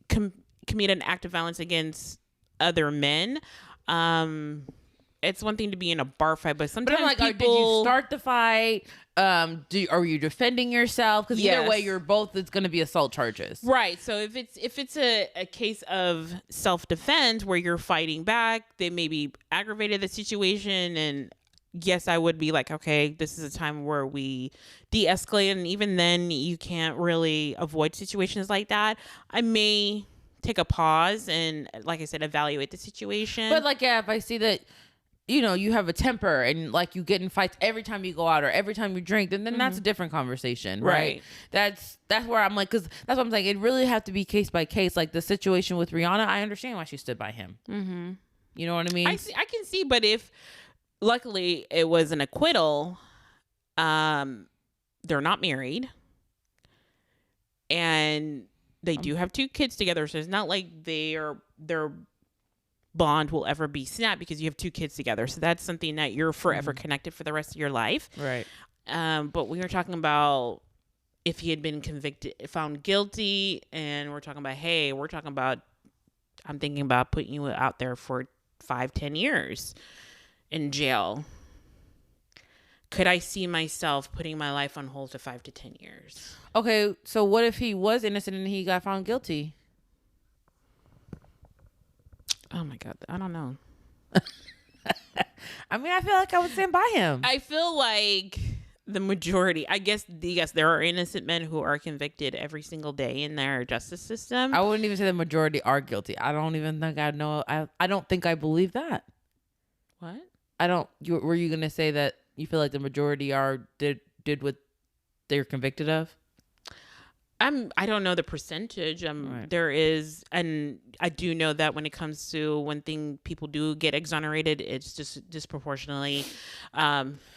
commit an act of violence against other men, it's one thing to be in a bar fight, but sometimes I'm like, did you start the fight? Are you defending yourself? Because either way, you're both. It's going to be assault charges, right? So if it's a case of self-defense where you're fighting back, they maybe aggravated the situation, and yes, I would be like, okay, this is a time where we de-escalate, and even then, you can't really avoid situations like that. I may take a pause and, like I said, evaluate the situation. But like, yeah, if I see that, you know, you have a temper and like you get in fights every time you go out or every time you drink, then that's a different conversation, right? That's where I'm like, because that's what I'm saying. It really have to be case by case. Like the situation with Rihanna, I understand why she stood by him. Mm-hmm. You know what I mean? I can see, but if luckily it was an acquittal, they're not married, and they do have 2 kids together, so it's not like their bond will ever be snapped because you have 2 kids together. So that's something that you're forever connected for the rest of your life. Right. But we were talking about if he had been found guilty, and we're talking about, I'm thinking about putting you out there for 5-10 years in jail. Could I see myself putting my life on hold to 5 to 10 years? Okay. So what if he was innocent and he got found guilty? Oh my God. I don't know. I mean, I feel like I would stand by him. I feel like the majority, I guess, there are innocent men who are convicted every single day in their justice system. I wouldn't even say the majority are guilty. I don't even think I know. I don't think I believe that. What? Were you going to say that you feel like the majority did what they're convicted of? I don't know the percentage. Right. There is, and I do know that when it comes to people do get exonerated, it's just disproportionately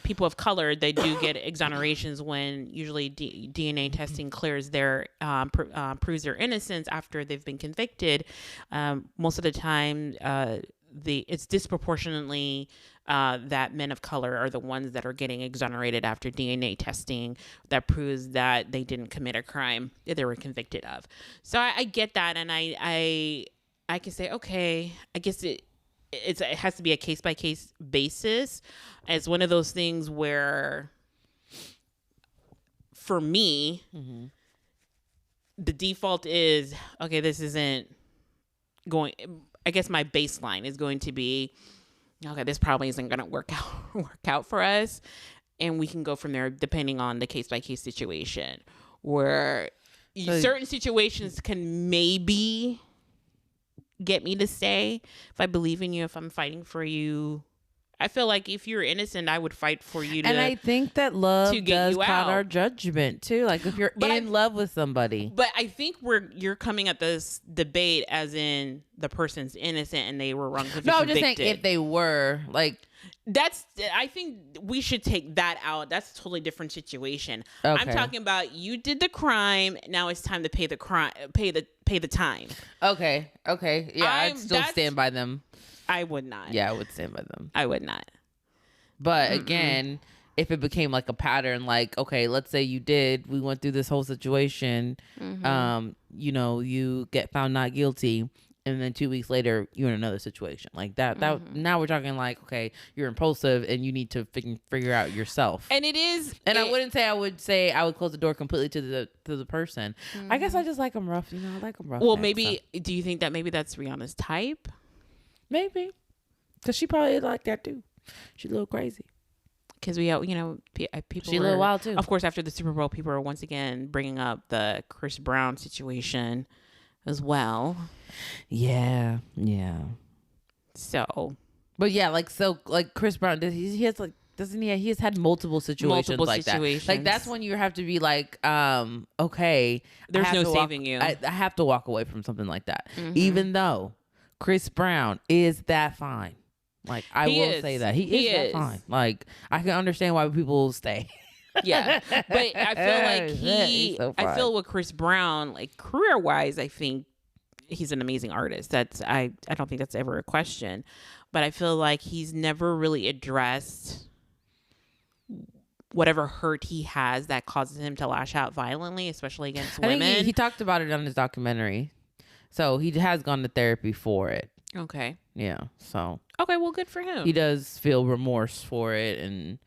people of color. They do get exonerations when usually DNA testing clears proves their innocence after they've been convicted. Most of the time, it's disproportionately that men of color are the ones that are getting exonerated after DNA testing that proves that they didn't commit a crime that they were convicted of. So I get that, and I can say, okay, I guess it has to be a case by case basis. It's one of those things where, for me, the default is, okay, this isn't going. I guess my baseline is going to be, okay, this probably isn't going to work out for us, and we can go from there depending on the case by case situation. Where certain situations can maybe get me to stay if I believe in you, if I'm fighting for you. I feel like if you're innocent, I would fight for you to. And I think that love does cloud our judgment too. Like if you're in love with somebody. But I think you're coming at this debate as in the person's innocent and they were wrongfully convicted. No, I'm just saying if they were like. I think we should take that out. That's a totally different situation. Okay. I'm talking about you did the crime. Now it's time to pay the time. Okay. Yeah, I'd still stand by them. I would not. Yeah, I would stand by them. I would not. But again, if it became like a pattern, like, okay, let's say we went through this whole situation, you get found not guilty, and then 2 weeks later, you're in another situation. Like that, now we're talking like, okay, you're impulsive and you need to figure out yourself. And it is. And I wouldn't say I would close the door completely to the person. I guess I just like them rough, I like them rough. Well, maybe, do you think that maybe that's Rihanna's type? Maybe. Because she probably like that too. She's a little crazy. Because people. She's a little wild too. Of course, after the Super Bowl, people are once again bringing up the Chris Brown situation as well. Yeah. So. But yeah, like Chris Brown, he has like, doesn't he? He has had multiple situations that. Like that's when you have to be like, okay, there's no saving you. I have to walk away from something like that, even though Chris Brown is that fine. Like I will say that he is that fine. Like I can understand why people stay. Yeah, but I feel like I feel with Chris Brown, like career wise, I think he's an amazing artist. I don't think that's ever a question. But I feel like he's never really addressed whatever hurt he has that causes him to lash out violently, especially against women. I think he talked about it on his documentary. So he has gone to therapy for it. Okay. Yeah. So. Okay, well, good for him. He does feel remorse for it, and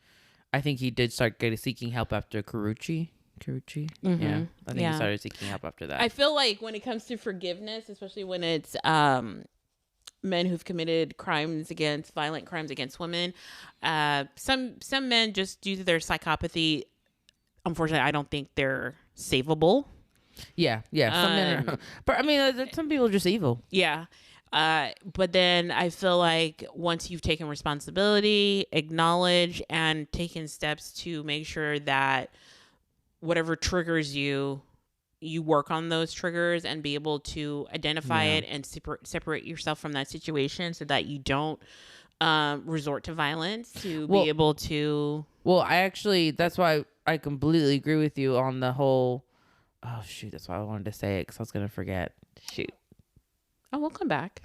I think he did start seeking help after Karuchi. Mm-hmm. Yeah. I think he started seeking help after that. I feel like when it comes to forgiveness, especially when it's men who've committed violent crimes against women, some men, just due to their psychopathy, unfortunately, I don't think they're savable. Yeah. Some men are, but I mean, some people are just evil. Yeah. But then I feel like once you've taken responsibility, acknowledge, and taken steps to make sure that whatever triggers you work on those triggers and be able to identify it and separate yourself from that situation so that you don't resort to violence, to be able to. Well, that's why I completely agree with you on the whole. Oh, shoot. That's why I wanted to say it, because I was going to forget. Shoot. Oh, we'll come back.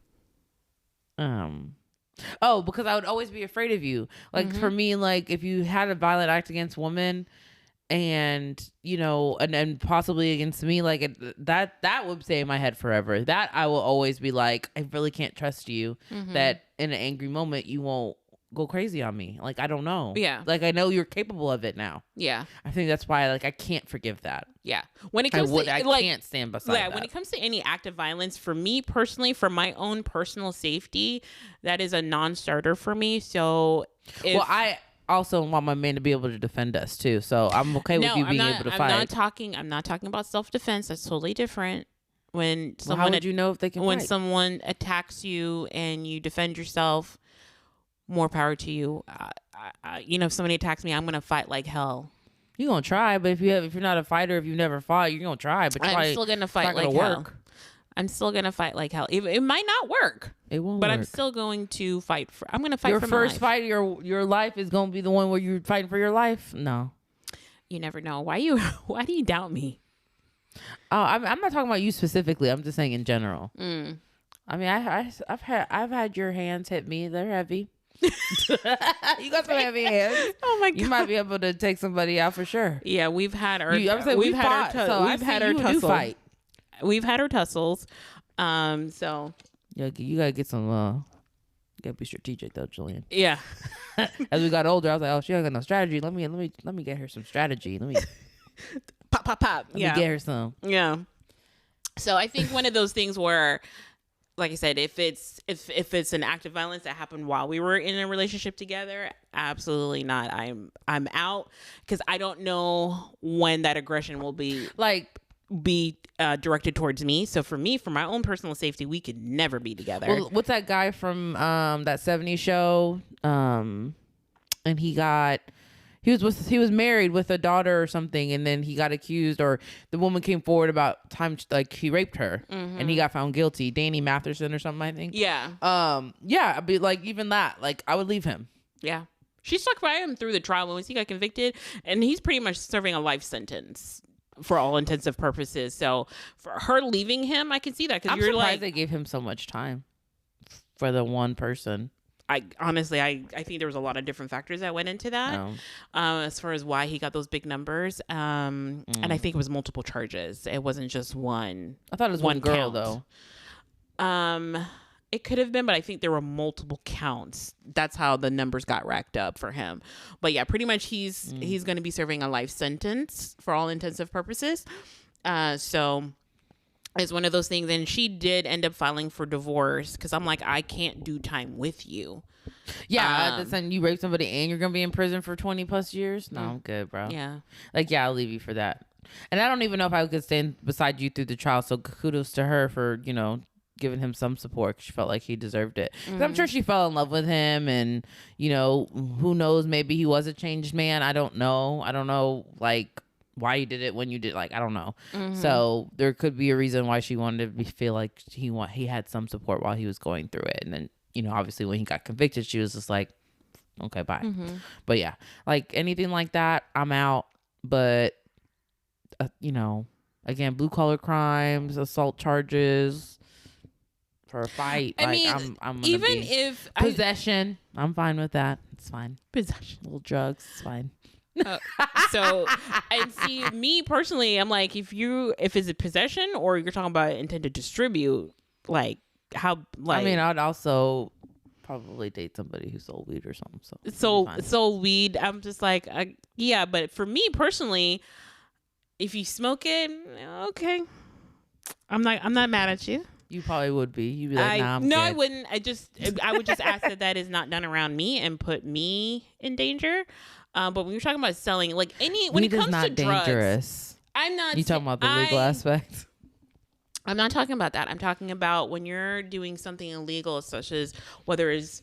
Because I would always be afraid of you. Like, for me, like, if you had a violent act against women and, you know, and possibly against me, like, that would stay in my head forever. That I will always be like, I really can't trust you. That in an angry moment, you won't go crazy on me. Like, I don't know. Yeah. Like, I know you're capable of it now. Yeah. I think that's why, like, I can't forgive that. Yeah. When it comes I can't stand beside that. When it comes to any act of violence, for me personally, for my own personal safety, that is a non-starter for me. So I also want my man to be able to defend us too. So I'm okay with you being able to fight. I'm not talking about self-defense. That's totally different. When someone, how would you know if they can when fight? someone attacks you and you defend yourself, more power to you. If somebody attacks me, I'm gonna fight like hell. You're gonna try, but if you're not a fighter, if you never fought, you're gonna try. But I'm still gonna fight like hell. I'm still gonna fight like hell. It might not work. It won't. But work. I'm still going to fight for. I'm gonna fight your for my life. first fight. Your life is gonna be the one where you're fighting for your life. No. You never know. Why do you doubt me? Oh, I'm not talking about you specifically. I'm just saying in general. I mean, I've had your hands hit me. They're heavy. You got some heavy hands. Oh my god! You might be able to take somebody out for sure. Yeah, we've had our. We've had our tussles. We've had our tussles. So. Yeah, you gotta get some. You gotta be strategic though, Jillian. Yeah. As we got older, I was like, oh, she ain't got no strategy. Let me get her some strategy. Let me pop. Let me get her some. Yeah. So I think one of those things where, like I said, if it's an act of violence that happened while we were in a relationship together, absolutely not. I'm out, because I don't know when that aggression will be directed towards me. So for me, for my own personal safety, we could never be together. Well, what's that guy from that 70s show? And he was married with a daughter or something, and then he got accused, or the woman came forward about times like he raped her, and he got found guilty. Danny Matheson or something, I think. Yeah. Yeah. I'd be like, even that, like, I would leave him. Yeah. She stuck by him through the trial. Once he got convicted, and he's pretty much serving a life sentence for all intensive purposes. So for her leaving him, I can see that, because I'm surprised they gave him so much time for the one person. I honestly think there was a lot of different factors that went into that, as far as why he got those big numbers. And I think it was multiple charges. It wasn't just one. I thought it was one girl count. Though. It could have been, but I think there were multiple counts. That's how the numbers got racked up for him. But yeah, pretty much he's going to be serving a life sentence for all intensive purposes. So it's one of those things. And she did end up filing for divorce, because I'm like, I can't do time with you. Yeah, that's saying you rape somebody and you're going to be in prison for 20 plus years? No, I'm good, bro. Yeah. Like, yeah, I'll leave you for that. And I don't even know if I could stand beside you through the trial. So kudos to her for, giving him some support. She felt like he deserved it. I'm sure she fell in love with him, and who knows, maybe he was a changed man. I don't know like why you did it when you did, like, I don't know. So there could be a reason why she wanted to feel like he had some support while he was going through it. And then obviously when he got convicted, she was just like, okay, bye. But yeah, like anything like that, I'm out. But again, blue collar crimes, assault charges, for a fight. I like mean, I'm gonna even be if possession, I'm fine with that. It's fine. possession. Little drugs, it's fine. So, and see, me personally, I'm like, if it's a possession or you're talking about intent to distribute, like how, like, I mean, I'd also probably date somebody who sold weed or something. so weed. I'm just like, yeah, but for me personally, if you smoke it, okay, I'm not mad at you. You probably would be. You'd be like, nah, I'm no, good. I wouldn't. I would just ask that is not done around me and put me in danger. But when you're talking about selling, like when weed it comes is not to drugs, dangerous. I'm not. You talking about the legal aspect? I'm not talking about that. I'm talking about when you're doing something illegal, such as whether it's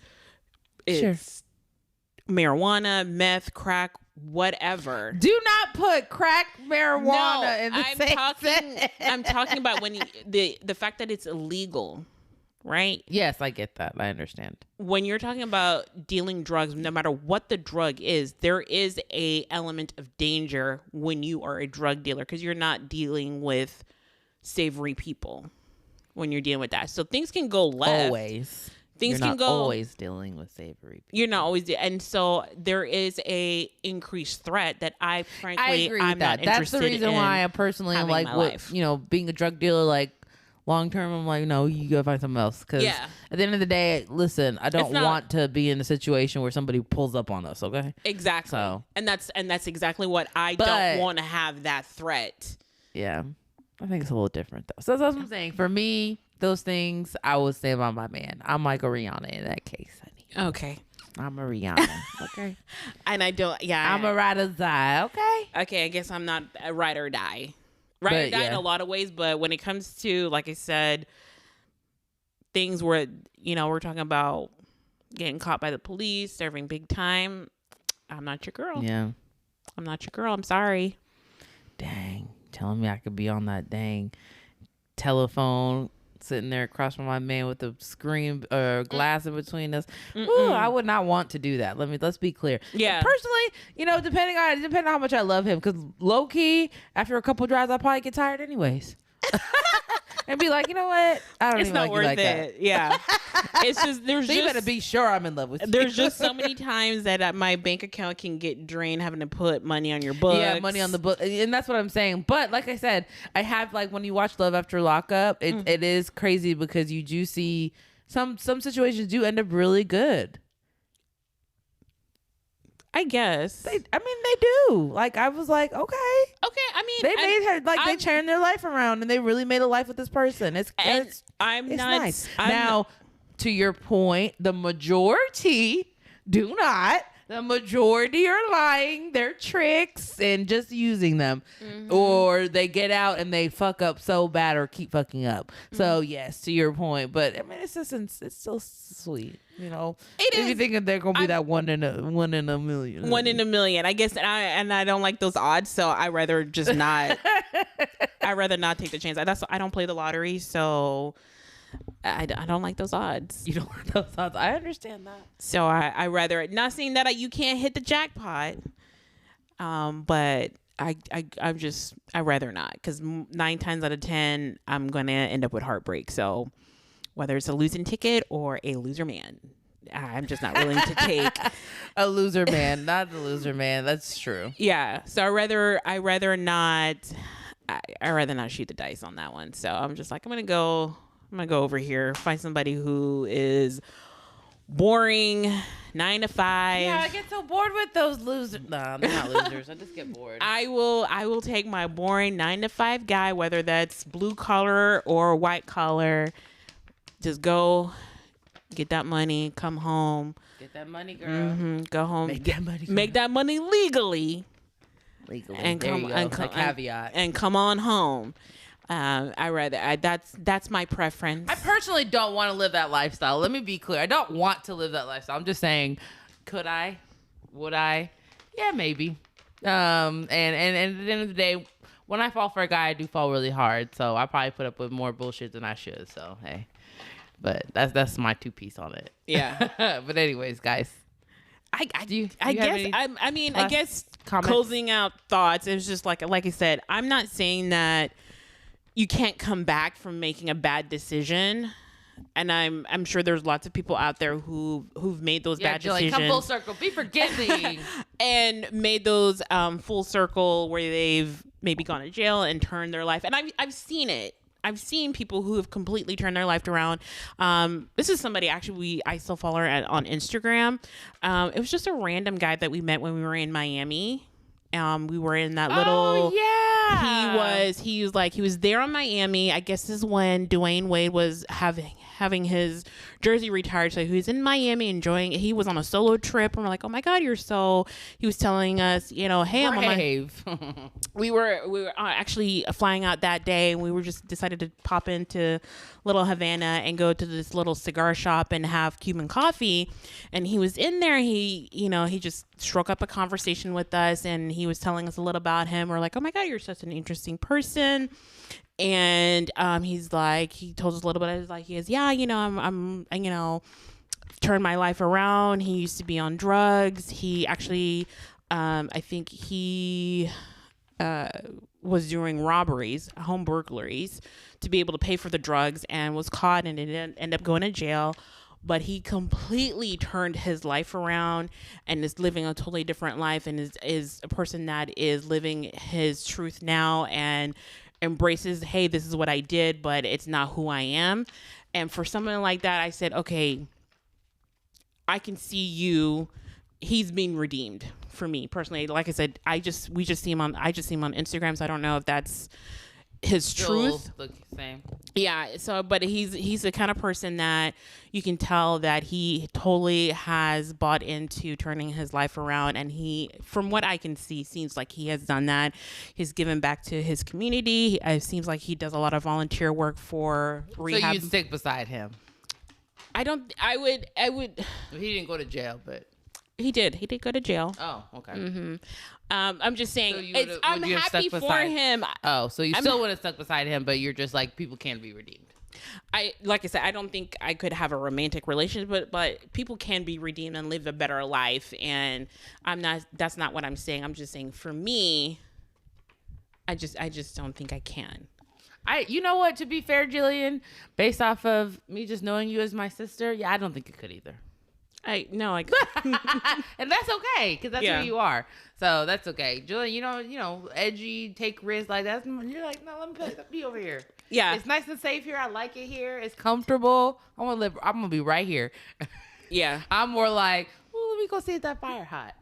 marijuana, meth, crack, whatever. Do not put crack marijuana in the same sentence. I'm talking about when the fact that it's illegal, right? Yes, I get that. I understand. When you're talking about dealing drugs, no matter what the drug is, there is a element of danger when you are a drug dealer because you're not dealing with savory people when you're dealing with that. So things can go left. Always. Things you're can not go. Always dealing with savory people. You're not always, and so there is a increased threat that I frankly I'm not interested in. That's the reason why I personally am like, being a drug dealer, like long term, I'm like, no, you gotta find something else. Because at the end of the day, listen, I don't want to be in a situation where somebody pulls up on us. Okay, exactly. So, and that's exactly what I don't want to have that threat. Yeah, I think it's a little different though. So that's what I'm saying. For me, those things, I would stand by my man. I'm like a Rihanna in that case, honey. Okay. I'm a Rihanna. Okay. And I don't, I'm a ride or die. Okay. Okay, I guess I'm not a ride or die. Ride or die in a lot of ways, but when it comes to, like I said, things where, we're talking about getting caught by the police, serving big time, I'm not your girl. Yeah. I'm not your girl. I'm sorry. Dang. Telling me I could be on that dang telephone sitting there across from my man with the screen glass in between us. Ooh, I would not want to do that. Let's be clear. Yeah. Personally, depending on how much I love him, because low key, after a couple drives, I'll probably get tired anyways. And be like, you know what? I don't even like you like that. It's not worth it. Yeah. It's just, you better be sure I'm in love with you. There's just so many times that my bank account can get drained having to put money on your books. Yeah, money on the book. And that's what I'm saying. But like I said, I have, like, when you watch Love After Lockup, it is crazy because you do see some situations do end up really good. I guess. They do. Like, I was like, okay. I mean, they made her, like, they turned their life around and they really made a life with this person. It's nice. Now, to your point, the majority do not. The majority are lying. They're tricks and just using them. Mm-hmm. Or they get out and they fuck up so bad or keep fucking up. Mm-hmm. So, yes, to your point. But, I mean, it's still sweet. If you think they're going to be that one in a million. One in a million. I guess, and I don't like those odds, so I rather just not. I rather not take the chance. I don't play the lottery, so I don't like those odds. You don't like those odds. I understand that. So I rather, not saying that you can't hit the jackpot, but I rather not, because 9 times out of 10 I'm gonna end up with heartbreak. So whether it's a losing ticket or a loser man, I'm just not willing to take a loser man. Not the loser man. That's true. Yeah. So I rather not shoot the dice on that one. So I'm just like, I'm gonna go over here, find somebody who is boring, 9 to 5. Yeah, I get so bored with those losers. No, they're not losers. I just get bored. I will take my boring 9 to 5 guy, whether that's blue collar or white collar. Just go get that money, come home. Get that money, girl. Mm-hmm, go home. Make that money. Girl. Make that money legally. And caveat. And come on home. That's my preference. I personally don't want to live that lifestyle. Let me be clear. I don't want to live that lifestyle. I'm just saying, could I? Would I? Yeah, maybe. And at the end of the day, when I fall for a guy, I do fall really hard. So I probably put up with more bullshit than I should. So hey, but that's my 2 piece on it. Yeah. But anyways, guys. I guess closing out thoughts. It was just like I said, I'm not saying that you can't come back from making a bad decision. And I'm sure there's lots of people out there who've made those bad decisions. Come full circle. Be forgiving. And made those full circle where they've maybe gone to jail and turned their life. And I've seen it. I've seen people who have completely turned their life around. This is somebody actually I still follow her on Instagram. It was just a random guy that we met when we were in Miami. We were in that little. He was there in Miami. I guess this is when Dwayne Wade was having his jersey retired. So he was in Miami enjoying it. He was on a solo trip, and we're like, oh my God, he was telling us, hey, we were actually flying out that day, and we were just decided to pop into Little Havana and go to this little cigar shop and have Cuban coffee. And he was in there. He just struck up a conversation with us, and he was telling us a little about him. We're like, oh my God, you're such an interesting person. And he told us a little bit. I'm turned my life around. He used to be on drugs. He actually, I think he was doing robberies, home burglaries, to be able to pay for the drugs, and was caught and ended up going to jail. But he completely turned his life around and is living a totally different life, and is a person that is living his truth now and embraces, hey, this is what I did, but it's not who I am. And for someone like that, I said, okay, I can see you. He's being redeemed for me personally. Like I said, I just see him on Instagram, so I don't know if that's his truth. Look the same. Yeah. So, but he's the kind of person that you can tell that he totally has bought into turning his life around. And he, from what I can see, seems like he has done that. He's given back to his community. It seems like he does a lot of volunteer work for rehab. So you'd stick beside him? I would. He didn't go to jail, but. He did go to jail. Oh, okay. Mm-hmm. I'm just saying, So I'm happy for him. Oh, so you still would have stuck beside him, but you're just like, people can be redeemed. Like I said, I don't think I could have a romantic relationship, but people can be redeemed and live a better life. And that's not what I'm saying. I'm just saying, for me, I just don't think I can. You know what, to be fair, Jillian, based off of me just knowing you as my sister, I don't think you could either. And that's okay, because that's who you are. So that's okay. Julian, you know, edgy, take risks like that. You're like, no, let me be over here. Yeah. It's nice and safe here. I like it here. It's comfortable. I'm going to be right here. Yeah. I'm more like, let me go see if that fire hot.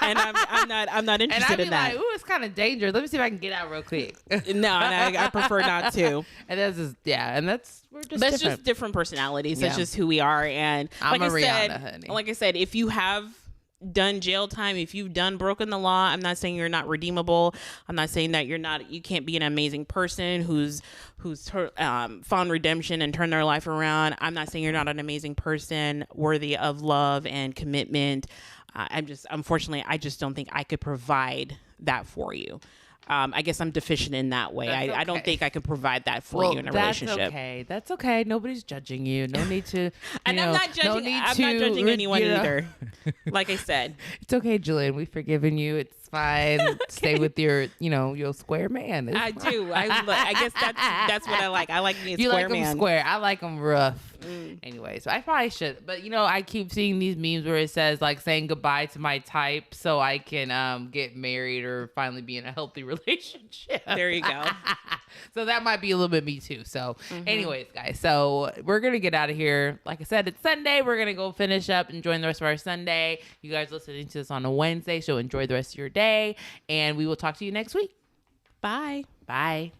And I'm not interested in that. Like, ooh, it's kind of dangerous. Let me see if I can get out real quick. No, and I prefer not to. And we're just that's different. just different personalities. That's just who we are. And I'm Rihanna, honey. Like I said, if you have done jail time, if you've broken the law, I'm not saying you're not redeemable. I'm not saying that you can't be an amazing person who's found redemption and turned their life around. I'm not saying you're not an amazing person worthy of love and commitment. Unfortunately, I just don't think I could provide that for you. I guess I'm deficient in that way. Okay. I don't think I could provide that for you in a relationship. That's okay. Nobody's judging you. No need to. And I'm not judging. I'm not judging anyone either. Like I said, it's okay, Julian. We've forgiven you. It's fine. Okay. Stay with your square man. It's I fine. Do. I guess that's what I like. I like me a square man. You like him square. I like him rough. Anyway, so I probably should. But I keep seeing these memes where it says like saying goodbye to my type so I can get married or finally be in a healthy relationship. There you go. So that might be a little bit me too. So anyways, guys, so we're going to get out of here. Like I said, it's Sunday. We're going to go finish up, enjoying the rest of our Sunday. You guys listening to this on a Wednesday, so enjoy the rest of your day. And we will talk to you next week. Bye. Bye.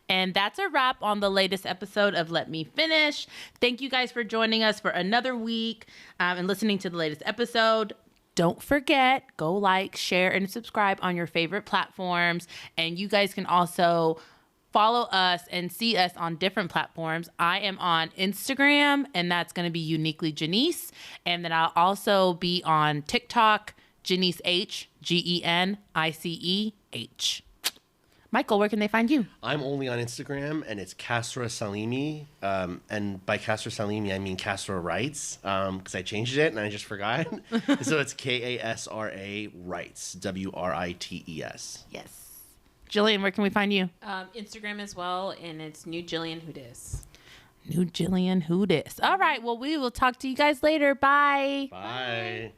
And that's a wrap on the latest episode of Let Me Finish. Thank you guys for joining us for another week and listening to the latest episode. Don't forget, go like, share, and subscribe on your favorite platforms. And you guys can also follow us and see us on different platforms. I am on Instagram, and that's going to be Uniquely Janice. And then I'll also be on TikTok, Janice H, GENICEH. Michael, where can they find you? I'm only on Instagram, and it's Kasra Salimi. And by Kasra Salimi, I mean Kasra Writes, because I changed it and I just forgot. So it's KASRA Writes, WRITES. Yes. Jillian, where can we find you? Instagram as well, and it's New Jillian Who Dis. New Jillian Who Dis. All right. Well, we will talk to you guys later. Bye. Bye.